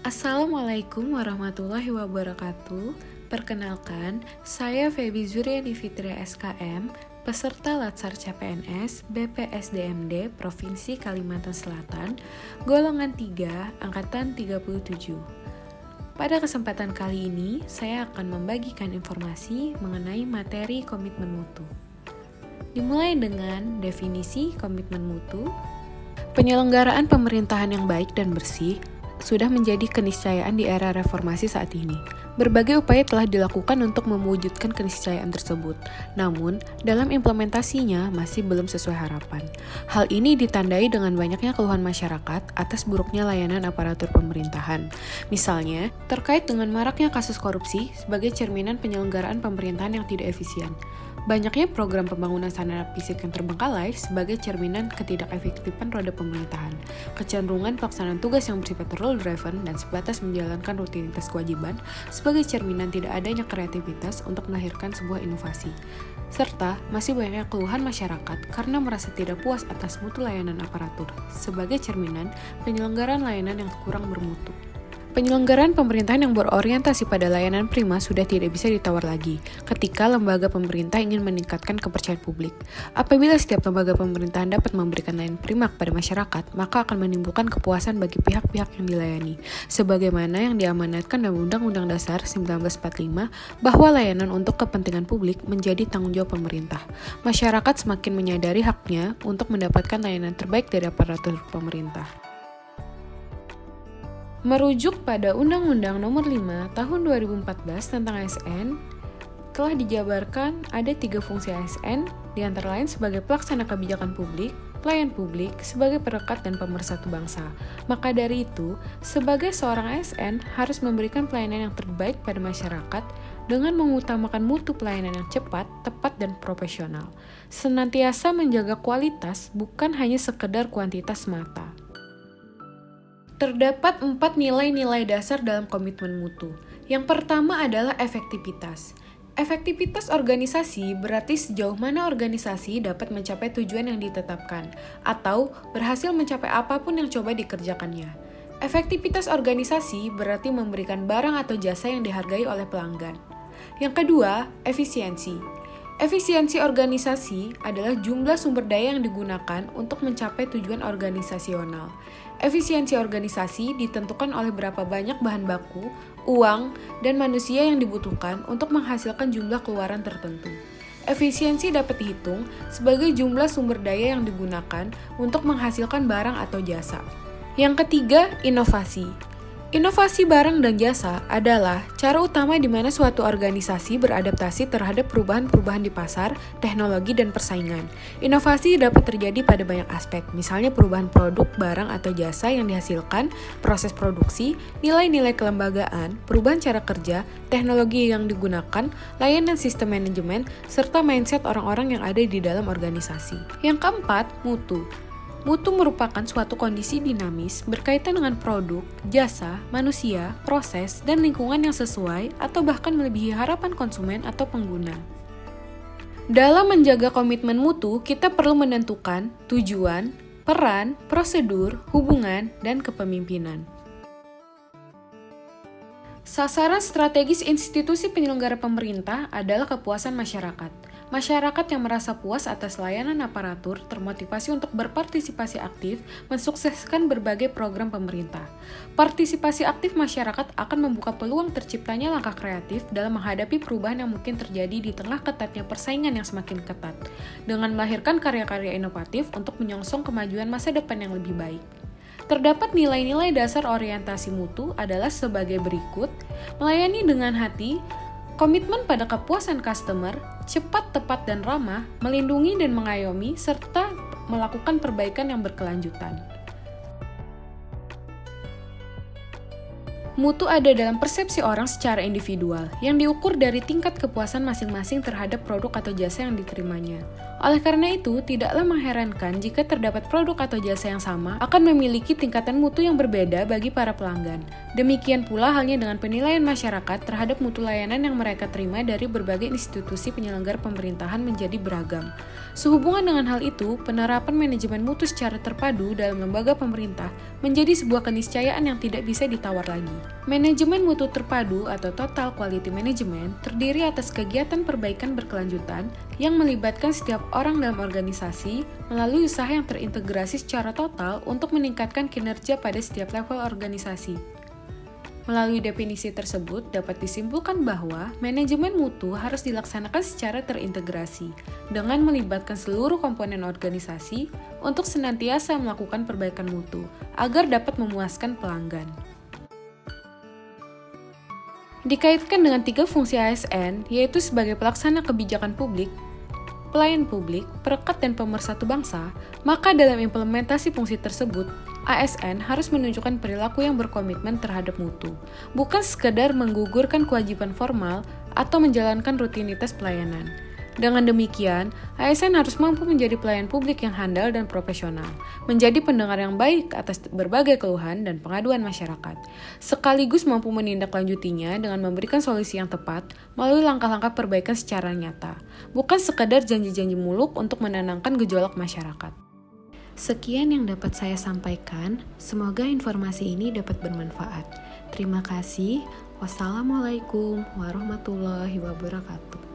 Assalamualaikum warahmatullahi wabarakatuh. Perkenalkan, saya Feby Zuriani Fitria SKM, peserta Latsar CPNS BPSDMD Provinsi Kalimantan Selatan, golongan 3, angkatan 37. Pada kesempatan kali ini, saya akan membagikan informasi mengenai materi komitmen mutu. Dimulai dengan definisi komitmen mutu. Penyelenggaraan pemerintahan yang baik dan bersih sudah menjadi keniscayaan di era reformasi saat ini. Berbagai upaya telah dilakukan untuk mewujudkan keniscayaan tersebut, namun dalam implementasinya masih belum sesuai harapan. Hal ini ditandai dengan banyaknya keluhan masyarakat atas buruknya layanan aparatur pemerintahan. Misalnya, terkait dengan maraknya kasus korupsi sebagai cerminan penyelenggaraan pemerintahan yang tidak efisien. Banyaknya program pembangunan sarana fisik yang terbengkalai sebagai cerminan ketidakefektifan roda pemerintahan, kecenderungan pelaksanaan tugas yang bersifat rule-driven dan sebatas menjalankan rutinitas kewajiban sebagai cerminan tidak adanya kreativitas untuk melahirkan sebuah inovasi, serta masih banyaknya keluhan masyarakat karena merasa tidak puas atas mutu layanan aparatur sebagai cerminan penyelenggaraan layanan yang kurang bermutu. Penyelenggaraan pemerintahan yang berorientasi pada layanan prima sudah tidak bisa ditawar lagi ketika lembaga pemerintah ingin meningkatkan kepercayaan publik. Apabila setiap lembaga pemerintahan dapat memberikan layanan prima kepada masyarakat, maka akan menimbulkan kepuasan bagi pihak-pihak yang dilayani. Sebagaimana yang diamanatkan dalam Undang-Undang Dasar 1945 bahwa layanan untuk kepentingan publik menjadi tanggung jawab pemerintah. Masyarakat semakin menyadari haknya untuk mendapatkan layanan terbaik dari aparatur pemerintah. Merujuk pada Undang-Undang Nomor 5 Tahun 2014 tentang ASN, telah dijabarkan ada 3 fungsi ASN, di antara lain sebagai pelaksana kebijakan publik, pelayan publik, sebagai perekat dan pemersatu bangsa. Maka dari itu, sebagai seorang ASN harus memberikan pelayanan yang terbaik pada masyarakat dengan mengutamakan mutu pelayanan yang cepat, tepat, dan profesional. Senantiasa menjaga kualitas, bukan hanya sekedar kuantitas semata. Terdapat 4 nilai-nilai dasar dalam komitmen mutu. Yang pertama adalah efektivitas. Efektivitas organisasi berarti sejauh mana organisasi dapat mencapai tujuan yang ditetapkan, atau berhasil mencapai apapun yang coba dikerjakannya. Efektivitas organisasi berarti memberikan barang atau jasa yang dihargai oleh pelanggan. Yang kedua, efisiensi. Efisiensi organisasi adalah jumlah sumber daya yang digunakan untuk mencapai tujuan organisasional. Efisiensi organisasi ditentukan oleh berapa banyak bahan baku, uang, dan manusia yang dibutuhkan untuk menghasilkan jumlah keluaran tertentu. Efisiensi dapat dihitung sebagai jumlah sumber daya yang digunakan untuk menghasilkan barang atau jasa. Yang ketiga, inovasi. Inovasi barang dan jasa adalah cara utama di mana suatu organisasi beradaptasi terhadap perubahan-perubahan di pasar, teknologi, dan persaingan. Inovasi dapat terjadi pada banyak aspek, misalnya perubahan produk, barang, atau jasa yang dihasilkan, proses produksi, nilai-nilai kelembagaan, perubahan cara kerja, teknologi yang digunakan, layanan sistem manajemen, serta mindset orang-orang yang ada di dalam organisasi. Yang keempat, mutu. Mutu merupakan suatu kondisi dinamis berkaitan dengan produk, jasa, manusia, proses, dan lingkungan yang sesuai atau bahkan melebihi harapan konsumen atau pengguna. Dalam menjaga komitmen mutu, kita perlu menentukan tujuan, peran, prosedur, hubungan, dan kepemimpinan. Sasaran strategis institusi penyelenggara pemerintah adalah kepuasan masyarakat. Masyarakat yang merasa puas atas layanan aparatur termotivasi untuk berpartisipasi aktif mensukseskan berbagai program pemerintah. Partisipasi aktif masyarakat akan membuka peluang terciptanya langkah kreatif dalam menghadapi perubahan yang mungkin terjadi di tengah ketatnya persaingan yang semakin ketat, dengan melahirkan karya-karya inovatif untuk menyongsong kemajuan masa depan yang lebih baik. Terdapat nilai-nilai dasar orientasi mutu adalah sebagai berikut: melayani dengan hati, komitmen pada kepuasan customer, cepat, tepat, dan ramah, melindungi dan mengayomi, serta melakukan perbaikan yang berkelanjutan. Mutu ada dalam persepsi orang secara individual, yang diukur dari tingkat kepuasan masing-masing terhadap produk atau jasa yang diterimanya. Oleh karena itu, tidaklah mengherankan jika terdapat produk atau jasa yang sama akan memiliki tingkatan mutu yang berbeda bagi para pelanggan. Demikian pula halnya dengan penilaian masyarakat terhadap mutu layanan yang mereka terima dari berbagai institusi penyelenggara pemerintahan menjadi beragam. Sehubungan dengan hal itu, penerapan manajemen mutu secara terpadu dalam lembaga pemerintah menjadi sebuah keniscayaan yang tidak bisa ditawar lagi. Manajemen mutu terpadu atau Total Quality Management terdiri atas kegiatan perbaikan berkelanjutan yang melibatkan setiap orang dalam organisasi melalui usaha yang terintegrasi secara total untuk meningkatkan kinerja pada setiap level organisasi. Melalui definisi tersebut dapat disimpulkan bahwa manajemen mutu harus dilaksanakan secara terintegrasi dengan melibatkan seluruh komponen organisasi untuk senantiasa melakukan perbaikan mutu agar dapat memuaskan pelanggan. Dikaitkan dengan 3 fungsi ASN, yaitu sebagai pelaksana kebijakan publik, pelayan publik, perekat dan pemersatu bangsa, maka dalam implementasi fungsi tersebut, ASN harus menunjukkan perilaku yang berkomitmen terhadap mutu, bukan sekedar menggugurkan kewajiban formal atau menjalankan rutinitas pelayanan. Dengan demikian, ASN harus mampu menjadi pelayan publik yang handal dan profesional, menjadi pendengar yang baik atas berbagai keluhan dan pengaduan masyarakat, sekaligus mampu menindaklanjutinya dengan memberikan solusi yang tepat melalui langkah-langkah perbaikan secara nyata, bukan sekadar janji-janji muluk untuk menenangkan gejolak masyarakat. Sekian yang dapat saya sampaikan, semoga informasi ini dapat bermanfaat. Terima kasih. Wassalamualaikum warahmatullahi wabarakatuh.